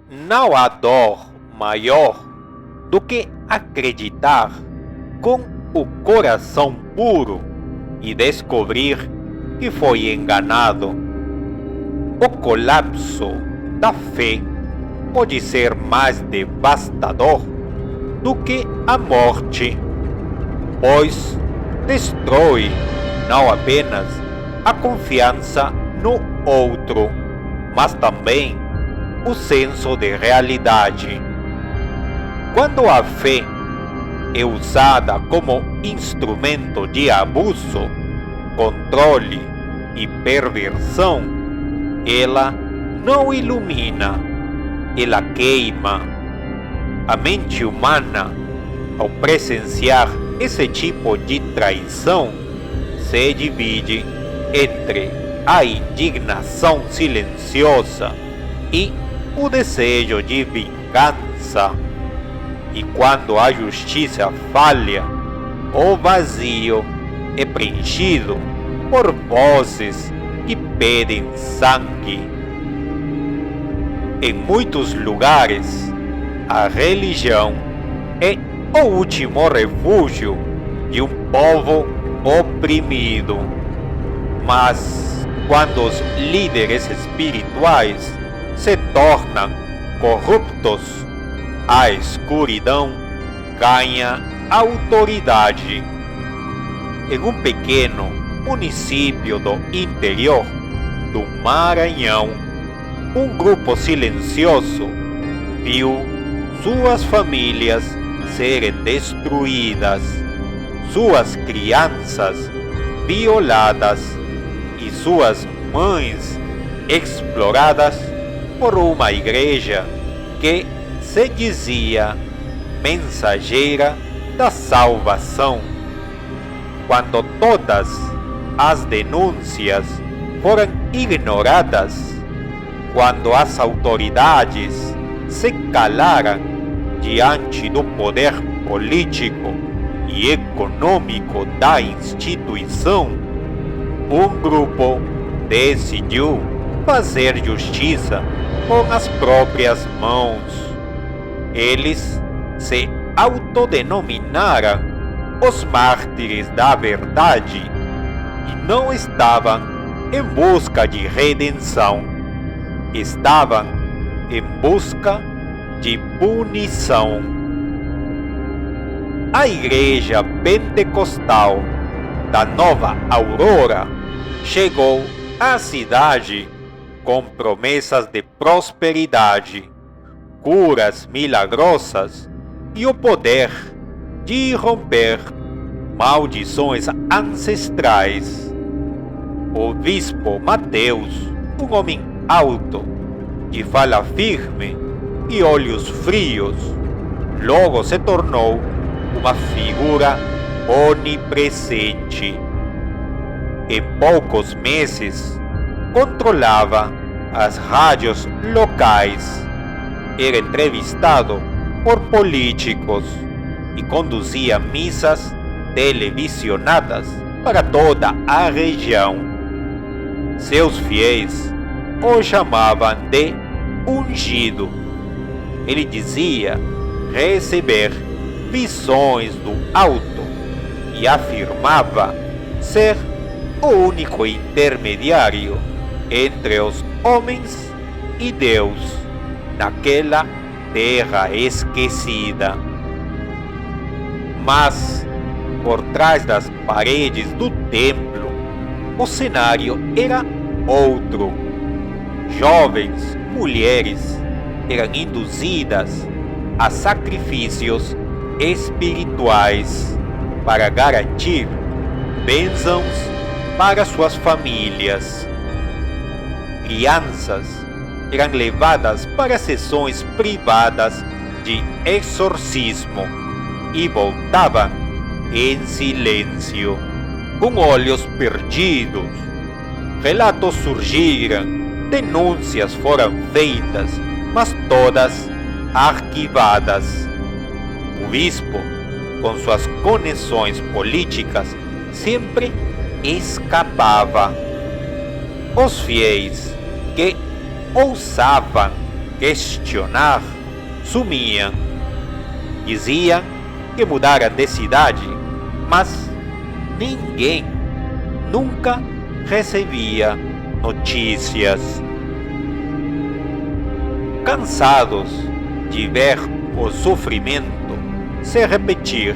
Não há dor maior do que acreditar com o coração puro e descobrir que foi enganado. O colapso da fé pode ser mais devastador do que a morte, pois destrói não apenas a confiança no outro, mas também o senso de realidade. Quando a fé é usada como instrumento de abuso, controle e perversão, ela não ilumina, ela queima. A mente humana, ao presenciar esse tipo de traição, se divide entre a indignação silenciosa e o desejo de vingança. E quando a justiça falha, o vazio é preenchido por vozes que pedem sangue. Em muitos lugares, a religião é o último refúgio de um povo oprimido. Mas quando os líderes espirituais se tornam corruptos, a escuridão ganha autoridade. Em um pequeno município do interior do Maranhão, um grupo silencioso viu suas famílias serem destruídas, suas crianças violadas e suas mães exploradas por uma igreja que se dizia mensageira da salvação. Quando todas as denúncias foram ignoradas, quando as autoridades se calaram diante do poder político e econômico da instituição, um grupo decidiu fazer justiça com as próprias mãos. Eles se autodenominaram os mártires da verdade e não estavam em busca de redenção, estavam em busca de punição. A Igreja Pentecostal da Nova Aurora chegou à cidade com promessas de prosperidade, curas milagrosas e o poder de romper maldições ancestrais. O bispo Mateus, um homem alto, de fala firme e olhos frios, logo se tornou uma figura onipresente. Em poucos meses, controlava as rádios locais, era entrevistado por políticos e conduzia missas televisionadas para toda a região. Seus fiéis o chamavam de ungido. Ele dizia receber visões do alto e afirmava ser o único intermediário entre os homens e Deus naquela terra esquecida. Mas por trás das paredes do templo, o cenário era outro. Jovens mulheres eram induzidas a sacrifícios espirituais para garantir bênçãos para suas famílias. Crianças eram levadas para sessões privadas de exorcismo e voltavam em silêncio, com olhos perdidos. Relatos surgiram, denúncias foram feitas, mas todas arquivadas. O bispo, com suas conexões políticas, sempre escapava. Os fiéis que ousavam questionar, sumiam. Diziam que mudaram de cidade, mas ninguém nunca recebia notícias. Cansados de ver o sofrimento se repetir,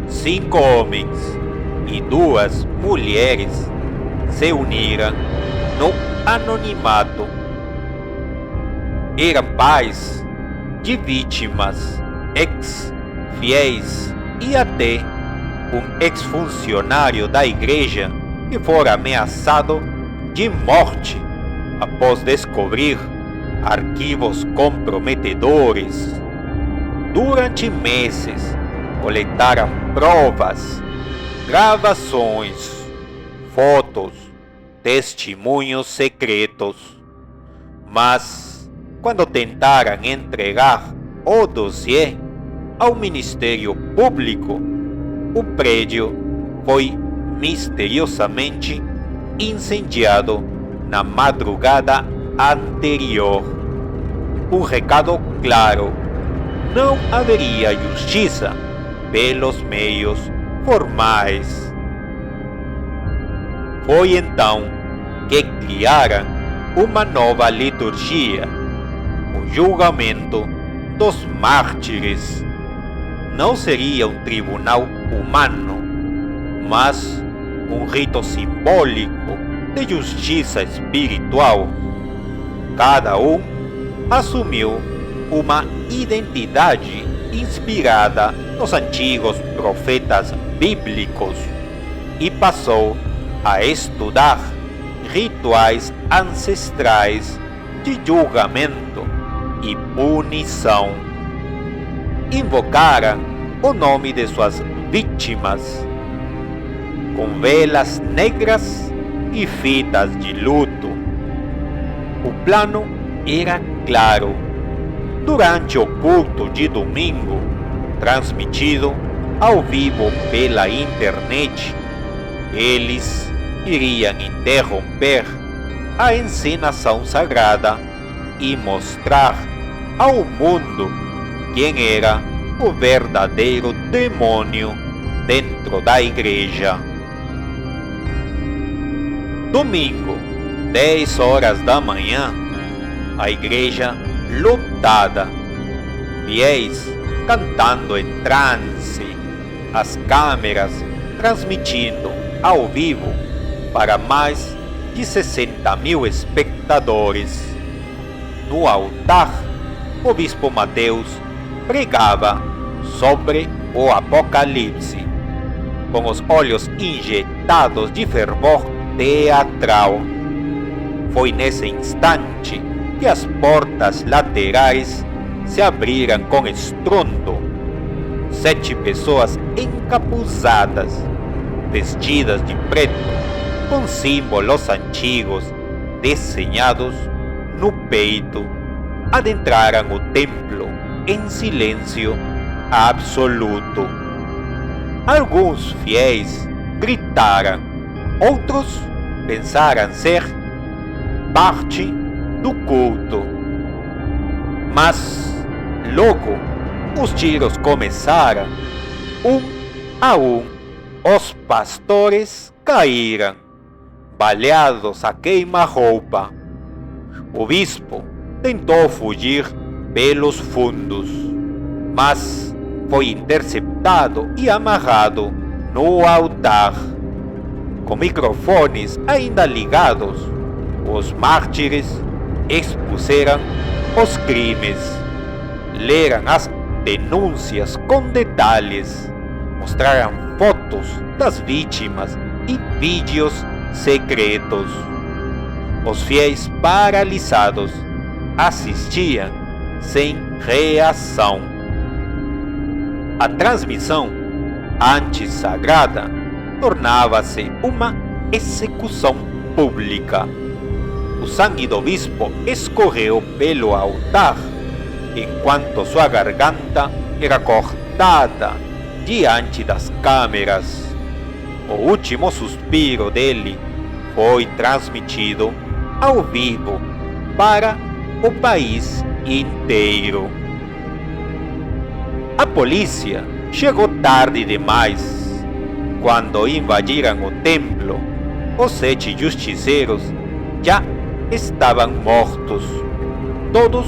5 homens e 2 mulheres se uniram no anonimato. Eram pais de vítimas, ex-fiéis e até um ex-funcionário da igreja que fora ameaçado de morte após descobrir arquivos comprometedores. Durante meses, coletaram provas, gravações, fotos, testemunhos secretos. Mas, quando tentaram entregar o dossiê ao Ministério Público, o prédio foi misteriosamente incendiado na madrugada anterior. Um recado claro: não haveria justiça pelos meios formais. Foi então que criaram uma nova liturgia, o julgamento dos mártires. Não seria um tribunal humano, mas um rito simbólico de justiça espiritual. Cada um assumiu uma identidade inspirada nos antigos profetas bíblicos e passou a estudar rituais ancestrais de julgamento e punição. Invocaram o nome de suas vítimas com velas negras e fitas de luto. O plano era claro. Durante o culto de domingo, transmitido ao vivo pela internet, eles iriam interromper a encenação sagrada e mostrar ao mundo quem era o verdadeiro demônio dentro da igreja. Domingo, 10 horas da manhã, a igreja lotada, fiéis cantando em transe, as câmeras transmitindo ao vivo para mais de 60.000 espectadores. No altar, o bispo Mateus pregava sobre o Apocalipse, com os olhos injetados de fervor teatral. Foi nesse instante que as portas laterais se abriram com estrondo. 7 pessoas encapuzadas, vestidas de preto, com símbolos antigos desenhados no peito, adentraram o templo em silêncio absoluto. Alguns fiéis gritaram, outros pensaram ser parte do culto. Mas logo os tiros começaram. Um a um, os pastores caíram, baleados a queima-roupa. O bispo tentou fugir pelos fundos, mas foi interceptado e amarrado no altar. Com microfones ainda ligados, os mártires expuseram os crimes, leram as denúncias com detalhes, mostraram fotos das vítimas e vídeos secretos. Os fiéis paralisados assistiam sem reação. A transmissão, antes sagrada, tornava-se uma execução pública. O sangue do bispo escorreu pelo altar, enquanto sua garganta era cortada diante das câmeras. O último suspiro dele foi transmitido ao vivo para o país inteiro. A polícia chegou tarde demais. Quando invadiram o templo, os 7 justiceiros já estavam mortos, todos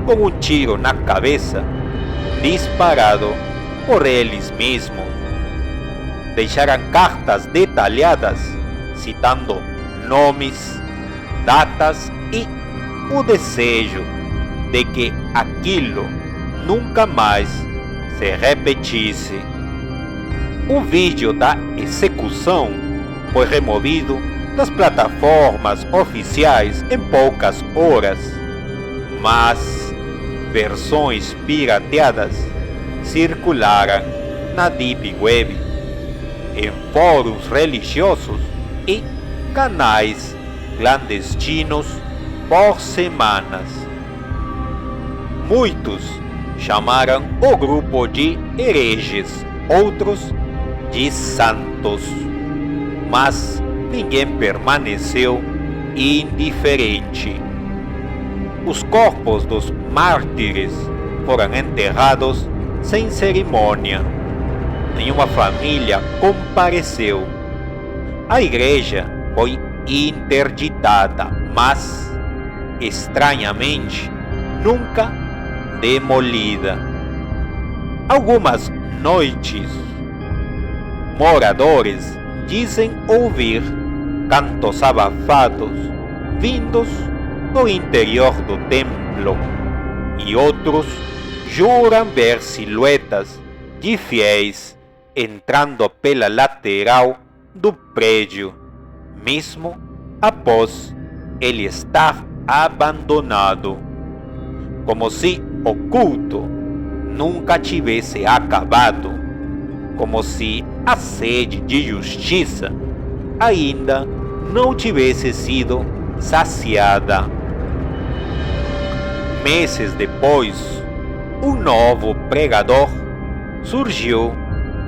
com um tiro na cabeça, disparado por eles mesmos. Deixaram cartas detalhadas, citando nomes, datas e o desejo de que aquilo nunca mais se repetisse. O vídeo da execução foi removido das plataformas oficiais em poucas horas, mas versões pirateadas circularam na Deep Web, em fóruns religiosos e canais clandestinos por semanas. Muitos chamaram o grupo de hereges, outros de santos, mas ninguém permaneceu indiferente. Os corpos dos mártires foram enterrados sem cerimônia. Nenhuma família compareceu. A igreja foi interditada, mas, estranhamente, nunca demolida. Algumas noites, moradores dizem ouvir cantos abafados vindos do interior do templo, e outros juram ver silhuetas de fiéis entrando pela lateral do prédio, mesmo após ele estar abandonado, como se o culto nunca tivesse acabado, como se a sede de justiça ainda não tivesse sido saciada. Meses depois, um novo pregador surgiu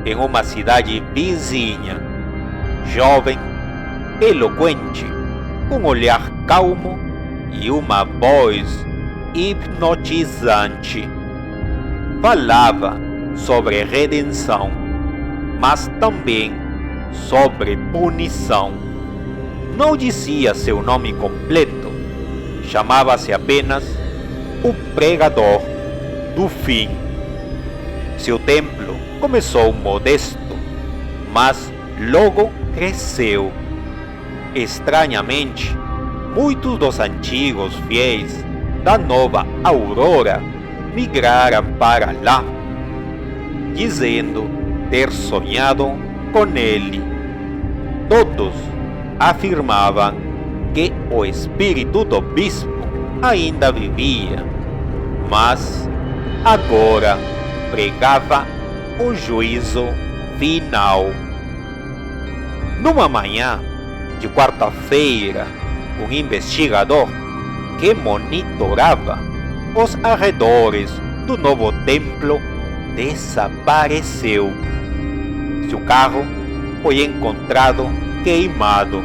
em uma cidade vizinha, jovem, eloquente, com um olhar calmo e uma voz hipnotizante. Falava sobre redenção, mas também sobre punição. Não dizia seu nome completo, chamava-se apenas o pregador do fim. Seu templo começou modesto, mas logo cresceu. Estranhamente, muitos dos antigos fiéis da Nova Aurora migraram para lá, dizendo ter sonhado com ele. Todos afirmavam que o espírito do bispo ainda vivia, mas agora pregava o juízo final. Numa manhã de quarta-feira, um investigador que monitorava os arredores do novo templo desapareceu. Seu carro foi encontrado queimado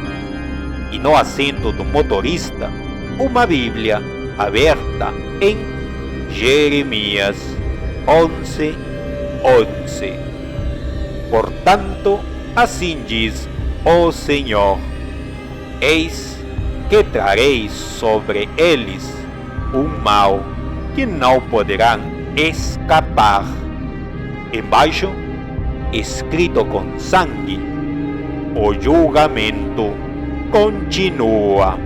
e no assento do motorista uma Bíblia aberta em Jeremias 11:11. Portanto, assim diz o Senhor: eis que trarei sobre eles um mal que não poderão escapar. Embaixo, escrito com sangue, o julgamento continua.